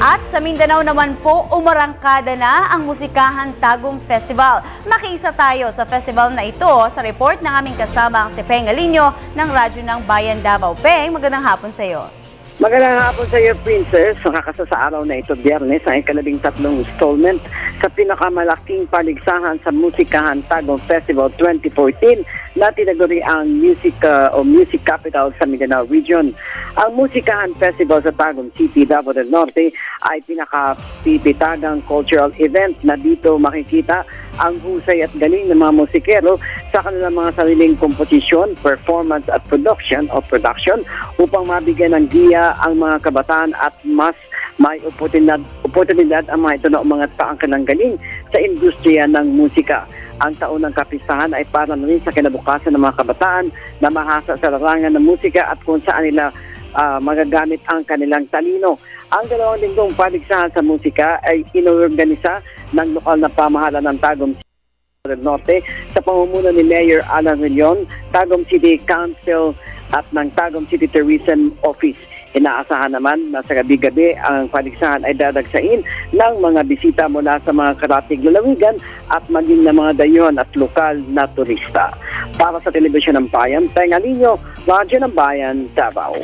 At sa Mindanao naman po, umarangkada na ang Musikahan Tagum Festival. Makiisa tayo sa festival na ito sa report ng aming kasama ang si Peng Alinio ng Radyo ng Bayan Davao. Peng, magandang hapon sa iyo. Magandang hapon sa iyo, Princess. Nakakasa sa araw na ito, Biyernes, ang ika-13 installment sa pinakamalaking paligsahan sa Musikahan Tagum Festival 2014 na tinaguri ang Music Capital sa Mindanao Region. Ang Musikahan Festival sa Tagum City, Davao del Norte ay pinakapipitagang cultural event na dito makikita ang husay at galing ng mga musikero sa kanilang mga sariling komposisyon, performance at production upang mabigyan ng giya ang mga kabataan at mas may oportunidad ang mga ito na umangat pa ang kanilang galing sa industriya ng musika. Ang taon ng kapistahan ay para na rin sa kinabukasan ng mga kabataan na mahasa sa larangan ng musika at kung saan nila magagamit ang kanilang talino. Ang 2 linggong paligsahan sa musika ay inorganisa ng lokal na pamahalaan ng Tagum del Norte sa pamumuno ni Mayor Alan Rillon, Tagum City Council at ng Tagum City Tourism Office. Inaasahan naman na sa gabi-gabi ang paligsahan ay dadagsain ng mga bisita mula sa mga karatig lalawigan at maging ng mga dayuhan at lokal na turista. Para sa Telebisyon ng Bayan, Peng Alinio, Radyo ng Bayan, Davao.